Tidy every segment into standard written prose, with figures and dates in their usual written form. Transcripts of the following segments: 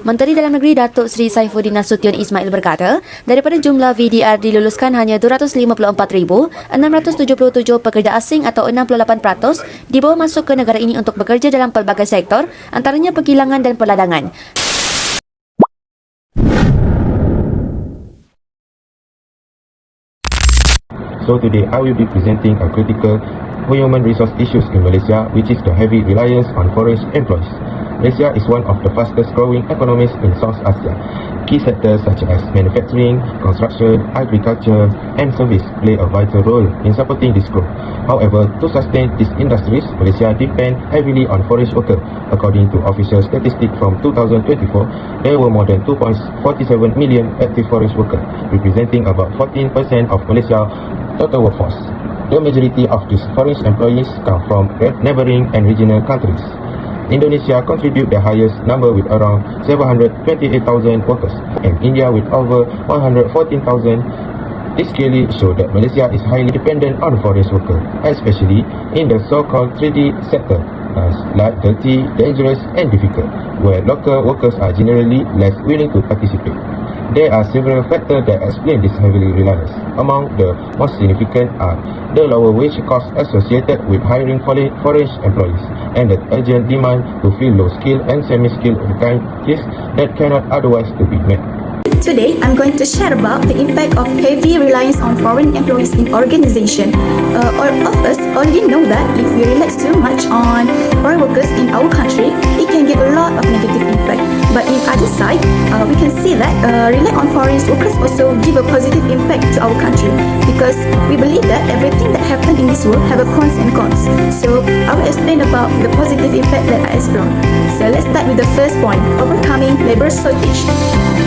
Menteri Dalam Negeri Datuk Seri Saifuddin Nasution Ismail berkata, daripada jumlah VDR diluluskan hanya 254,677 pekerja asing atau 68% dibawa masuk ke negara ini untuk bekerja dalam pelbagai sektor, antaranya perkilangan dan perladangan. So today I will be presenting a critical human resource issues in Malaysia, which is the heavy reliance on foreign employees. Malaysia is one of the fastest growing economies in South Asia. Key sectors such as manufacturing, construction, agriculture and service play a vital role in supporting this growth. However, to sustain these industries, Malaysia depends heavily on foreign workers. According to official statistics from 2024, there were more than 2.47 million active foreign workers, representing about 14% of Malaysia's total workforce. The majority of these foreign employees come from neighboring and regional countries. Indonesia contribute the highest number with around 728,000 workers, and India with over 114,000. This clearly shows that Malaysia is highly dependent on foreign workers, especially in the so-called 3D sector, like dirty, dangerous and difficult, where local workers are generally less willing to participate. There are several factors that explain this heavily reliance. Among the most significant are the lower wage costs associated with hiring foreign employees and the urgent demand to fill low-skilled and semi-skilled vacancies that cannot otherwise to be met. Today, I'm going to share about the impact of heavy reliance on foreign employees in organization. All of us already know that if we rely too much on foreign workers in our country, it can give a lot of negative impact. But in other side, we can see that rely on foreign workers also give a positive impact to our country, because we believe that everything that happens in this world have a pros and cons. So I will explain about the positive impact that I explored. So let's start with the first point: overcoming labor shortage.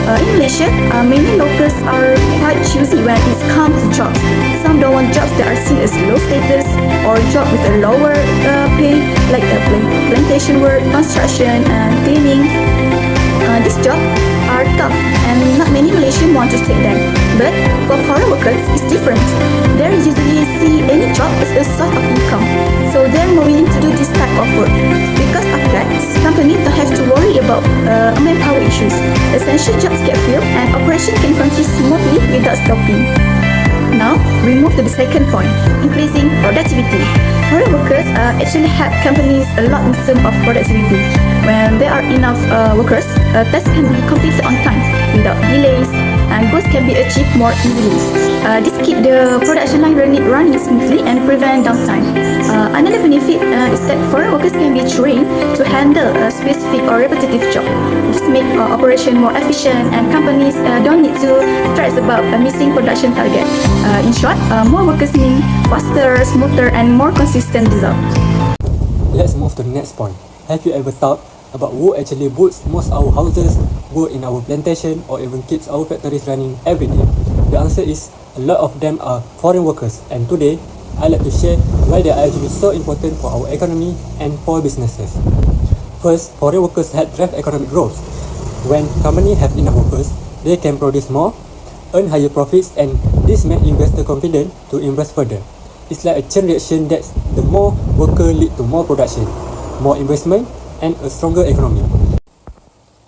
In Malaysia, many locals are quite choosy when it comes to jobs. Some don't want jobs that are seen as low status or job with a lower pay, like plantation work, construction and cleaning. These jobs are tough and not many Malaysians want to take them. But for foreign workers, it's different. They usually see any job as a source of income, so they're more willing to do this type of work. Because of that, companies don't have to worry about manpower issues. Essential jobs get filled and operation can continue smoothly without stopping. Now, we move to the second point: increasing productivity. Foreign workers actually help companies a lot in terms of productivity. When there are enough workers, tasks can be completed on time without delays, and goods can be achieved more easily. This keeps the production line running smoothly and prevent downtime. Another benefit is that foreign workers can be trained to handle a specific or repetitive job. This makes operation more efficient, and companies don't need to stress about missing production target. In short, more workers mean faster, smoother, and more consistent results. Let's move to the next point. Have you ever thought about who actually builds most our houses, work in our plantation, or even keeps our factories running every day? The answer is a lot of them are foreign workers, and today I'd like to share why they are actually so important for our economy and for businesses. First, foreign workers help drive economic growth. When companies have enough workers, they can produce more, earn higher profits, and this makes investors confident to invest further. It's like a chain reaction that the more workers lead to more production, more investment, and a stronger economy.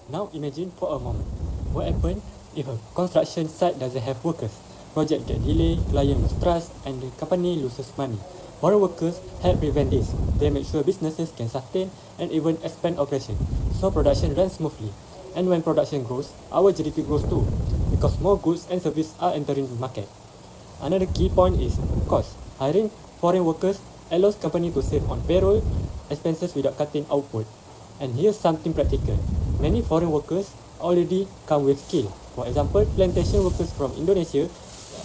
Now imagine for a moment, what happens if a construction site doesn't have workers? Project get delayed, client lose trust, and the company loses money. Foreign workers help prevent this. They make sure businesses can sustain and even expand operation, so production runs smoothly. And when production grows, our GDP grows too, because more goods and services are entering the market. Another key point is cost. Hiring foreign workers allows companies to save on payroll expenses without cutting output. And here's something practical. Many foreign workers already come with skill. For example, plantation workers from Indonesia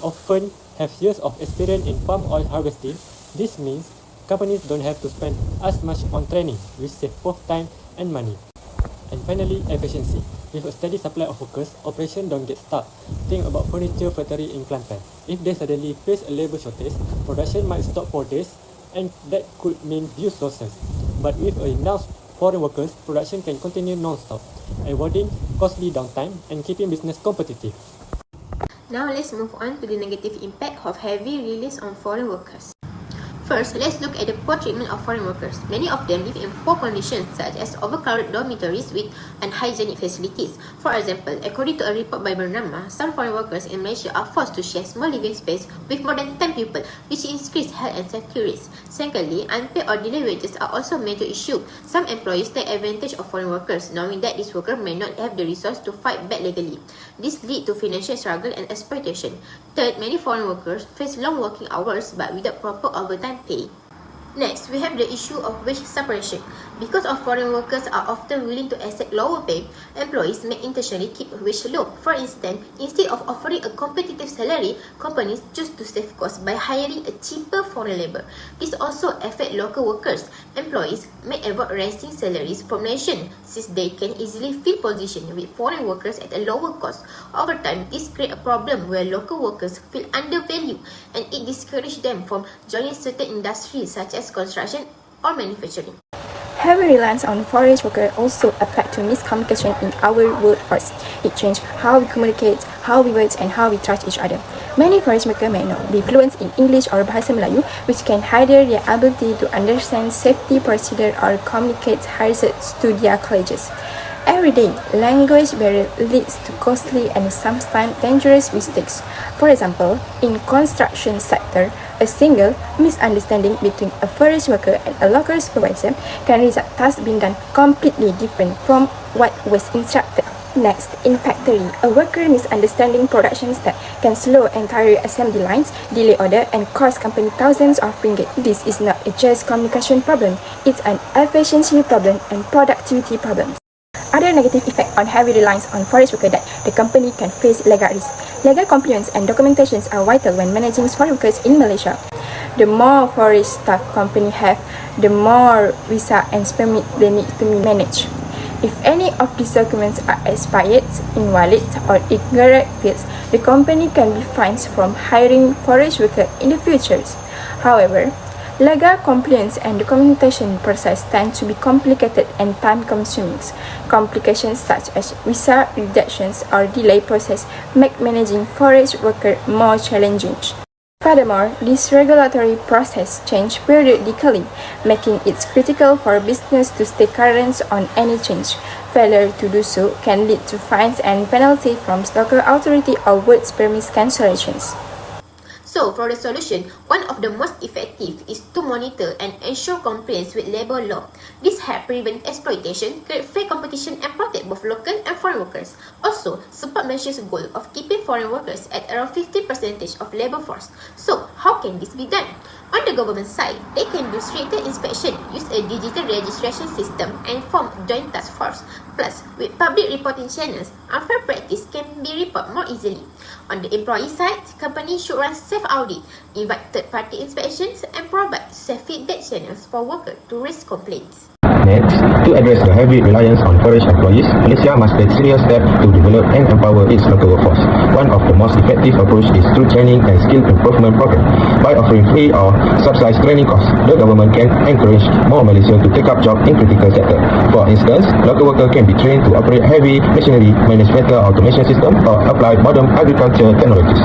often have years of experience in palm oil harvesting. This means companies don't have to spend as much on training, which saves both time and money. And finally, efficiency. With a steady supply of workers, operations don't get stuck. Think about furniture factory in Kelantan. If they suddenly face a labor shortage, production might stop for days, and that could mean huge losses. But with enough foreign workers, production can continue non-stop, avoiding costly downtime and keeping business competitive. Now let's move on to the negative impact of heavy reliance on foreign workers. First, let's look at the poor treatment of foreign workers. Many of them live in poor conditions such as overcrowded dormitories with unhygienic facilities. For example, according to a report by Bernama, some foreign workers in Malaysia are forced to share small living space with more than 10 people, which increases health and safety risks. Secondly, unpaid or delayed wages are also a major issue. Some employees take advantage of foreign workers, knowing that these workers may not have the resource to fight back legally. This leads to financial struggle and exploitation. Third, many foreign workers face long working hours but without proper overtime pay. Next, we have the issue of wage separation. Because of foreign workers are often willing to accept lower pay, employees may intentionally keep wage low. For instance, instead of offering a competitive salary, companies choose to save costs by hiring a cheaper foreign labor. This also affects local workers. Employees may avoid raising salaries from Malaysians since they can easily fill positions with foreign workers at a lower cost. Over time, this creates a problem where local workers feel undervalued and it discourages them from joining certain industries such as construction or manufacturing. Heavy reliance on foreign workers also affect to miscommunication in our workforce. It changes how we communicate, how we work, and how we trust each other. Many foreign workers may not be fluent in English or Bahasa Melayu, which can hinder their ability to understand safety procedures or communicate hazards to their colleagues. Every day, language barrier leads to costly and sometimes dangerous mistakes. For example, in construction sector, a single misunderstanding between a foreign worker and a local supervisor can result tasks being done completely different from what was instructed. Next, in factory, a worker misunderstanding production step can slow entire assembly lines, delay order, and cost company thousands of ringgit. This is not a just communication problem; it's an efficiency problem and productivity problem. Other negative effect on heavy reliance on foreign workers that the company can face legal risk. Legal compliance and documentations are vital when managing foreign workers in Malaysia. The more foreign staff company have, the more visa and permit they need to manage. If any of these documents are expired, invalid, or incorrect fields, the company can be fined from hiring foreign workers in the future. However, legal compliance and documentation process tend to be complicated and time-consuming. Complications such as visa rejections or delay process make managing foreign workers more challenging. Furthermore, this regulatory process changes periodically, making it critical for business to stay current on any change. Failure to do so can lead to fines and penalties from local authority or work permit cancellations. So, for the solution, one of the most effective is to monitor and ensure compliance with labor law. This helps prevent exploitation, create fair competition, and protect both local and foreign workers. Also, support Malaysia's goal of keeping foreign workers at around 50% of labor force. So, how can this be done? On the government side, they can do stricter inspection, use a digital registration system, and form joint task force. Plus, with public reporting channels, unfair practice can be reported more easily. On the employee side, companies should run self-audit, invite third-party inspections, and provide safe feedback channels for workers to raise complaints. Next, to address the heavy reliance on foreign employees, Malaysia must take serious steps to develop and empower its local workforce. One of the most effective approaches is through training and skill improvement program. By offering free or subsidized training costs, the government can encourage more Malaysians to take up jobs in critical sectors. For instance, local workers can be trained to operate heavy machinery, manage better automation systems, or apply modern agriculture technologies.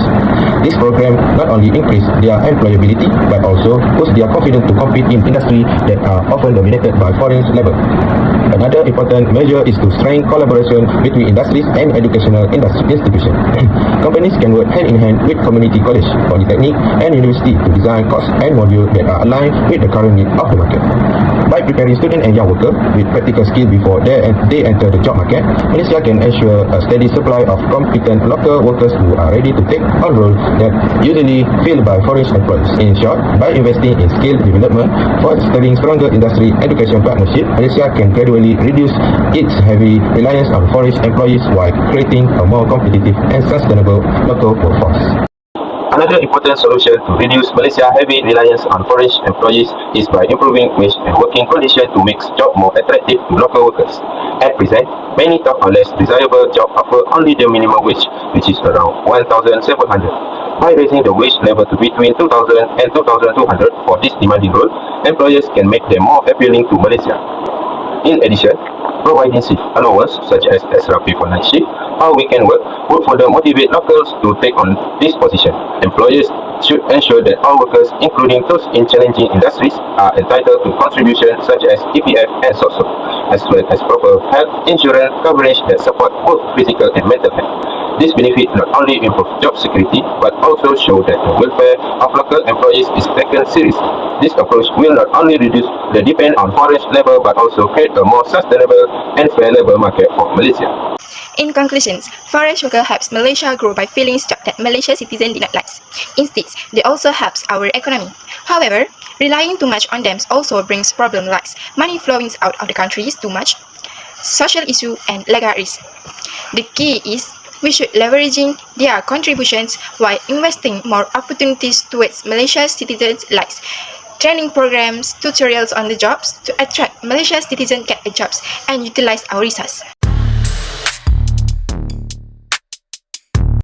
This program not only increases their employability, but also boosts their confidence to compete in industries that are often dominated by foreign labor. Another important measure is to strengthen collaboration between industries and educational institutions. Companies can work hand in hand with community college, polytechnic, and university to design courses and modules that are aligned with the current needs of the market. By preparing students and young workers with practical skills before they enter the job market, Malaysia can ensure a steady supply of competent local workers who are ready to take on roles that usually filled by foreign employees. In short, by investing in skill development, fostering stronger industry education partnership, Malaysia can gradually reduce its heavy reliance on foreign employees while creating a more competitive and sustainable local workforce. Another important solution to reduce Malaysia's heavy reliance on foreign employees is by improving wage and working conditions to make jobs more attractive to local workers. At present, many top or less desirable jobs offer only the minimum wage, which is around 1,700. By raising the wage level to between 2,000 and 2,200 for this demanding role, employers can make them more appealing to Malaysia. In addition, providing shift allowance such as extra pay for night shift or weekend work would further motivate locals to take on this position. Employers should ensure that all workers, including those in challenging industries, are entitled to contributions such as EPF and social, as well as proper health insurance coverage that support both physical and mental health. This benefit not only improve job security but also show that the welfare of local employees is taken seriously. This approach will not only reduce the depend on foreign labor but also create a more sustainable and fair labor market for Malaysia. In conclusion, foreign worker helps Malaysia grow by filling jobs that Malaysia citizens did not like. Instead, they also helps our economy. However, relying too much on them also brings problems like money flowing out of the country is too much, social issue and legal risk. The key is we should leveraging their contributions while investing more opportunities towards Malaysia's citizens like training programs, tutorials on the jobs to attract Malaysia's citizens get the jobs and utilize our resources.